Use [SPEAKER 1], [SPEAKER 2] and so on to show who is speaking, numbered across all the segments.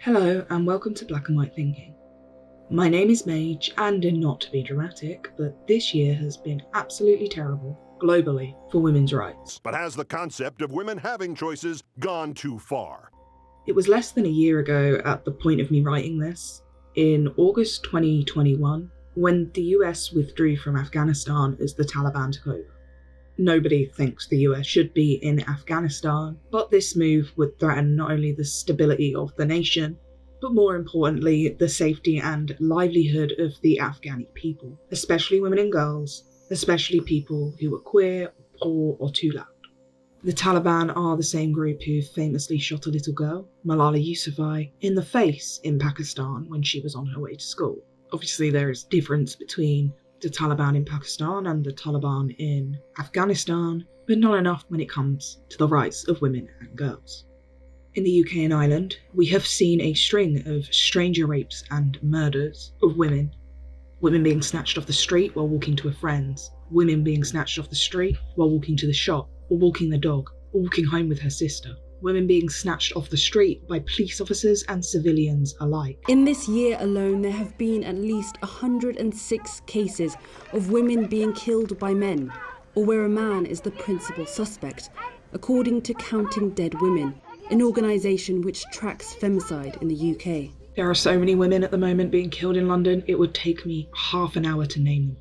[SPEAKER 1] Hello and welcome to Black and White Thinking. My name is Mage, and not to be dramatic, but this year has been absolutely terrible, globally, for women's rights.
[SPEAKER 2] But has the concept of women having choices gone too far?
[SPEAKER 1] It was less than a year ago at the point of me writing this, in August 2021, when the US withdrew from Afghanistan as the Taliban took over. Nobody thinks the US should be in Afghanistan, but this move would threaten not only the stability of the nation, but more importantly, the safety and livelihood of the Afghani people, especially women and girls, especially people who are queer, poor, or too loud. The Taliban are the same group who famously shot a little girl, Malala Yousafzai, in the face in Pakistan when she was on her way to school. Obviously, there is difference between the Taliban in Pakistan and the Taliban in Afghanistan, but not enough when it comes to the rights of women and girls. In the UK and Ireland, we have seen a string of stranger rapes and murders of women being snatched off the street while walking to a friend's, women being snatched off the street while walking to the shop, or walking the dog, or walking home with her sister, women being snatched off the street by police officers and civilians alike.
[SPEAKER 3] In this year alone, there have been at least 106 cases of women being killed by men, or where a man is the principal suspect, according to Counting Dead Women, an organisation which tracks femicide in the UK.
[SPEAKER 1] There are so many women at the moment being killed in London, it would take me half an hour to name them.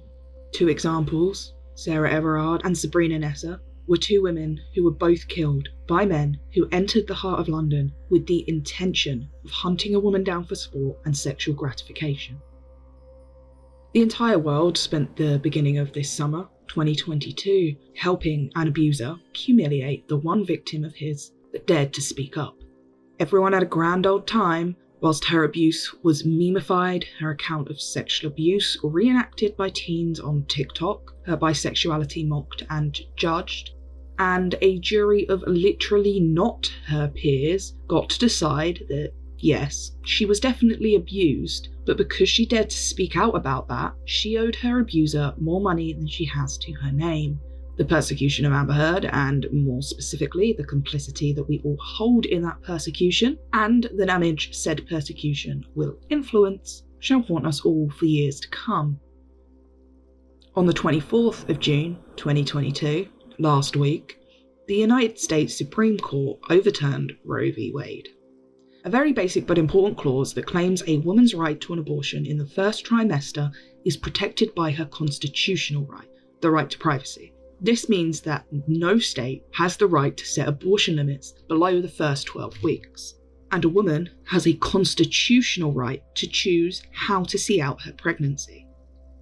[SPEAKER 1] Two examples, Sarah Everard and Sabrina Nessa, were two women who were both killed by men who entered the heart of London with the intention of hunting a woman down for sport and sexual gratification. The entire world spent the beginning of this summer, 2022, helping an abuser humiliate the one victim of his that dared to speak up. Everyone had a grand old time, whilst her abuse was memeified, her account of sexual abuse reenacted by teens on TikTok, her bisexuality mocked and judged, and a jury of literally not her peers got to decide that, yes, she was definitely abused, but because she dared to speak out about that, she owed her abuser more money than she has to her name. The persecution of Amber Heard, and more specifically, the complicity that we all hold in that persecution, and the damage said persecution will influence, shall haunt us all for years to come. On the 24th of June, 2022, last week, the United States Supreme Court overturned Roe v. Wade. A very basic but important clause that claims a woman's right to an abortion in the first trimester is protected by her constitutional right, the right to privacy. This means that no state has the right to set abortion limits below the first 12 weeks, and a woman has a constitutional right to choose how to see out her pregnancy.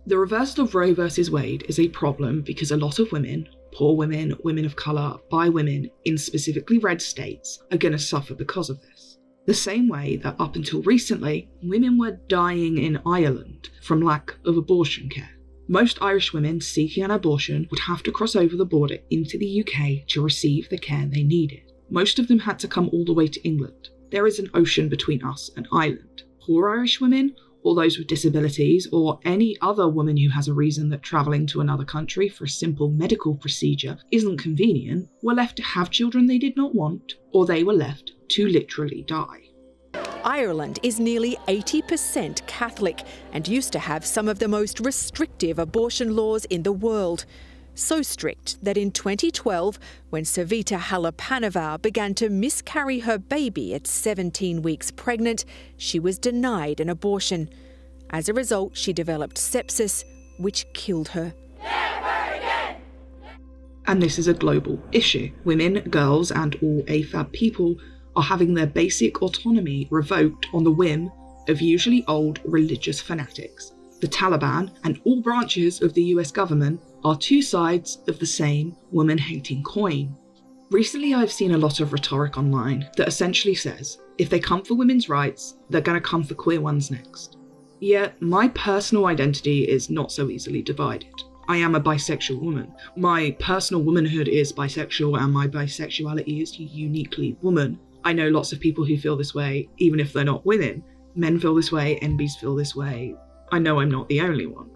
[SPEAKER 1] The reversal of Roe versus Wade is a problem because a lot of women, poor women, women of colour, bi women in specifically red states, are going to suffer because of this. The same way that up until recently, women were dying in Ireland from lack of abortion care. Most Irish women seeking an abortion would have to cross over the border into the UK to receive the care they needed. Most of them had to come all the way to England. There is an ocean between us and Ireland. Poor Irish women, or those with disabilities, or any other woman who has a reason that travelling to another country for a simple medical procedure isn't convenient, were left to have children they did not want, or they were left to literally die.
[SPEAKER 4] Ireland is nearly 80% Catholic and used to have some of the most restrictive abortion laws in the world. So strict that in 2012, when Savita Halapanova began to miscarry her baby at 17 weeks pregnant, she was denied an abortion. As a result, she developed sepsis, which killed her.
[SPEAKER 1] And this is a global issue. Women, girls, and all AFAB people are having their basic autonomy revoked on the whim of usually old religious fanatics. The Taliban and all branches of the US government are two sides of the same woman-hating coin. Recently, I've seen a lot of rhetoric online that essentially says, if they come for women's rights, they're going to come for queer ones next. Yet, my personal identity is not so easily divided. I am a bisexual woman. My personal womanhood is bisexual, and my bisexuality is uniquely woman. I know lots of people who feel this way, even if they're not women. Men feel this way, NBs feel this way. I know I'm not the only one.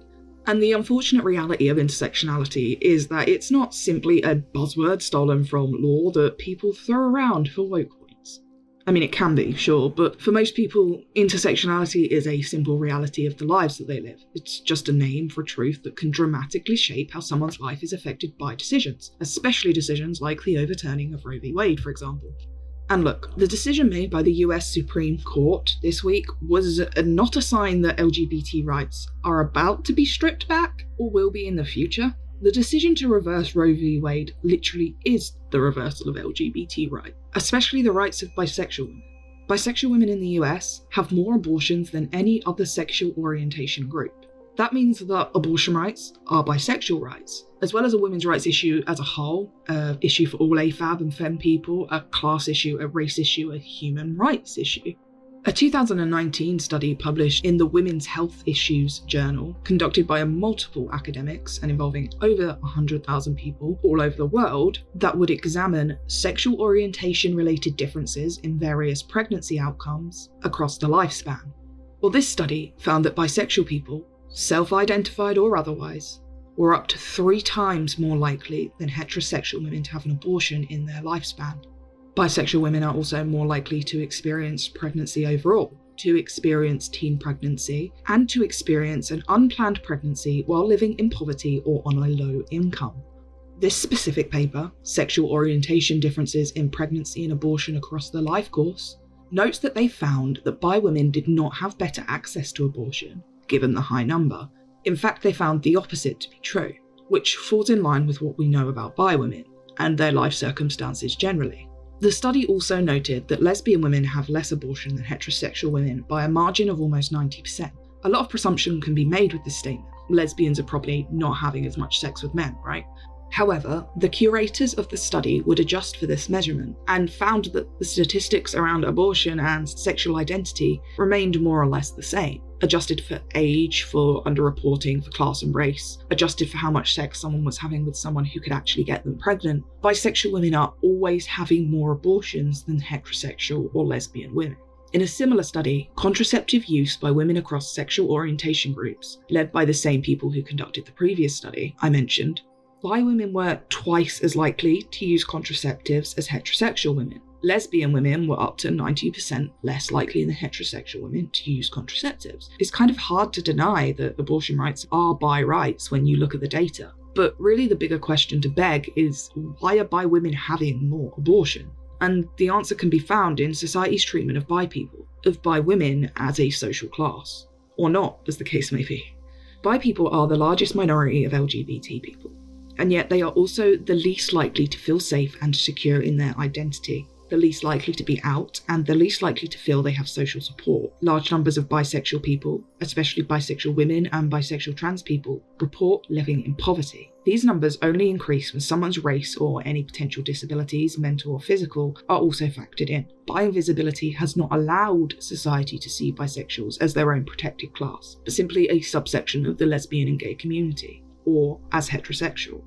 [SPEAKER 1] And the unfortunate reality of intersectionality is that it's not simply a buzzword stolen from law that people throw around for woke points. I mean, it can be, sure, but for most people, intersectionality is a simple reality of the lives that they live. It's just a name for a truth that can dramatically shape how someone's life is affected by decisions, especially decisions like the overturning of Roe v. Wade, for example. And look, the decision made by the US Supreme Court this week was not a sign that LGBT rights are about to be stripped back or will be in the future. The decision to reverse Roe v. Wade literally is the reversal of LGBT rights, especially the rights of bisexual women. Bisexual women in the US have more abortions than any other sexual orientation group. That means that abortion rights are bisexual rights, as well as a women's rights issue as a whole, an issue for all AFAB and femme people, a class issue, a race issue, a human rights issue. A 2019 study published in the Women's Health Issues journal, conducted by multiple academics and involving over 100,000 people all over the world, that would examine sexual orientation-related differences in various pregnancy outcomes across the lifespan. Well, this study found that bisexual people, self-identified or otherwise, were up to 3 times more likely than heterosexual women to have an abortion in their lifespan. Bisexual women are also more likely to experience pregnancy overall, to experience teen pregnancy, and to experience an unplanned pregnancy while living in poverty or on a low income. This specific paper, Sexual Orientation Differences in Pregnancy and Abortion Across the Lifecourse, notes that they found that bi women did not have better access to abortion, given the high number. In fact, they found the opposite to be true, which falls in line with what we know about bi women and their life circumstances generally. The study also noted that lesbian women have less abortion than heterosexual women by a margin of almost 90%. A lot of presumption can be made with this statement. Lesbians are probably not having as much sex with men, right? However, the curators of the study would adjust for this measurement and found that the statistics around abortion and sexual identity remained more or less the same. Adjusted for age, for underreporting, for class and race, adjusted for how much sex someone was having with someone who could actually get them pregnant, bisexual women are always having more abortions than heterosexual or lesbian women. In a similar study, contraceptive use by women across sexual orientation groups, led by the same people who conducted the previous study I mentioned, bi women were twice as likely to use contraceptives as heterosexual women. Lesbian women were up to 90% less likely than heterosexual women to use contraceptives. It's kind of hard to deny that abortion rights are bi rights when you look at the data. But really the bigger question to beg is, why are bi women having more abortion? And the answer can be found in society's treatment of bi people, of bi women as a social class. Or not, as the case may be. Bi people are the largest minority of LGBT people, and yet they are also the least likely to feel safe and secure in their identity, the least likely to be out, and the least likely to feel they have social support. Large numbers of bisexual people, especially bisexual women and bisexual trans people, report living in poverty. These numbers only increase when someone's race or any potential disabilities, mental or physical, are also factored in. Bi-invisibility has not allowed society to see bisexuals as their own protected class, but simply a subsection of the lesbian and gay community, or as heterosexual.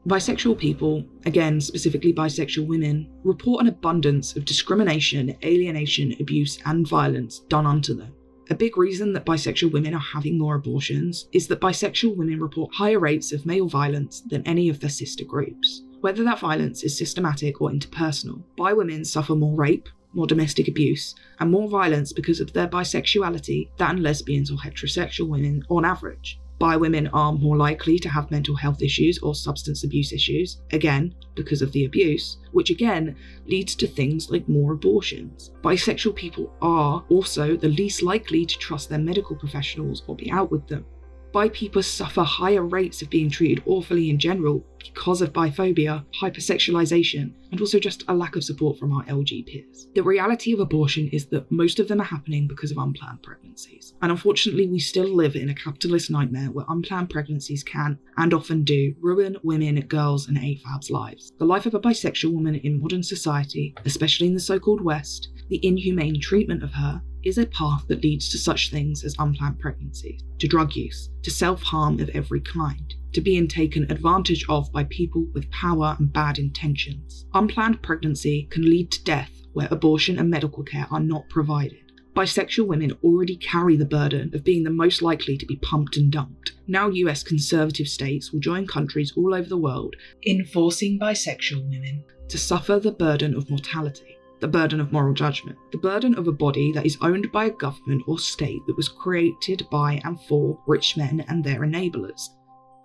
[SPEAKER 1] Bisexual people, again specifically bisexual women, report an abundance of discrimination, alienation, abuse and violence done unto them. A big reason that bisexual women are having more abortions is that bisexual women report higher rates of male violence than any of their sister groups. Whether that violence is systematic or interpersonal, bi women suffer more rape, more domestic abuse, and more violence because of their bisexuality than lesbians or heterosexual women on average. Bi women are more likely to have mental health issues or substance abuse issues, again, because of the abuse, which again leads to things like more abortions. Bisexual people are also the least likely to trust their medical professionals or be out with them. Bi people suffer higher rates of being treated awfully in general because of biphobia, hypersexualization, and also just a lack of support from our LG peers. The reality of abortion is that most of them are happening because of unplanned pregnancies. And unfortunately, we still live in a capitalist nightmare where unplanned pregnancies can, and often do, ruin women, girls, and AFABs' lives. The life of a bisexual woman in modern society, especially in the so-called West, the inhumane treatment of her, is a path that leads to such things as unplanned pregnancies, to drug use, to self-harm of every kind, to being taken advantage of by people with power and bad intentions. Unplanned pregnancy can lead to death where abortion and medical care are not provided. Bisexual women already carry the burden of being the most likely to be pumped and dumped. Now US conservative states will join countries all over the world in forcing bisexual women to suffer the burden of mortality. The burden of moral judgment. The burden of a body that is owned by a government or state that was created by and for rich men and their enablers.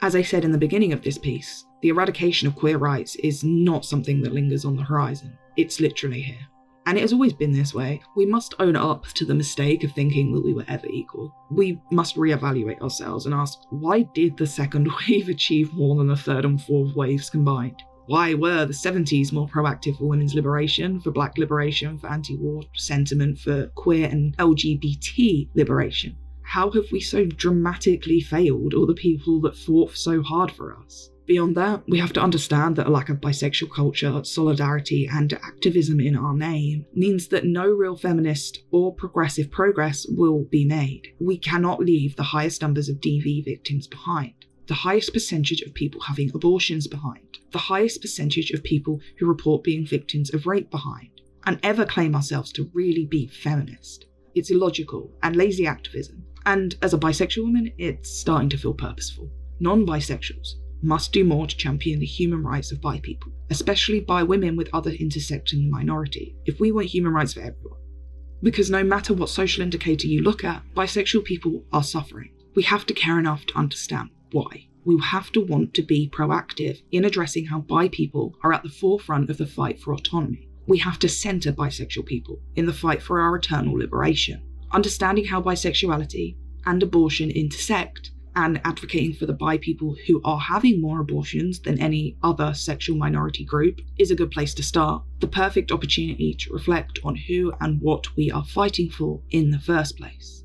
[SPEAKER 1] As I said in the beginning of this piece, the eradication of queer rights is not something that lingers on the horizon. It's literally here. And it has always been this way. We must own up to the mistake of thinking that we were ever equal. We must reevaluate ourselves and ask, why did the second wave achieve more than the third and fourth waves combined? Why were the 70s more proactive for women's liberation, for black liberation, for anti-war sentiment, for queer and LGBT liberation? How have we so dramatically failed all the people that fought so hard for us? Beyond that, we have to understand that a lack of bisexual culture, solidarity, and activism in our name means that no real feminist or progressive progress will be made. We cannot leave the highest numbers of DV victims behind, the highest percentage of people having abortions behind, the highest percentage of people who report being victims of rape behind, and ever claim ourselves to really be feminist. It's illogical and lazy activism, and as a bisexual woman, it's starting to feel purposeful. Non-bisexuals must do more to champion the human rights of bi people, especially bi women with other intersecting minority, if we want human rights for everyone. Because no matter what social indicator you look at, bisexual people are suffering. We have to care enough to understand why. We have to want to be proactive in addressing how bi people are at the forefront of the fight for autonomy. We have to centre bisexual people in the fight for our eternal liberation. Understanding how bisexuality and abortion intersect, and advocating for the bi people who are having more abortions than any other sexual minority group is a good place to start. The perfect opportunity to reflect on who and what we are fighting for in the first place.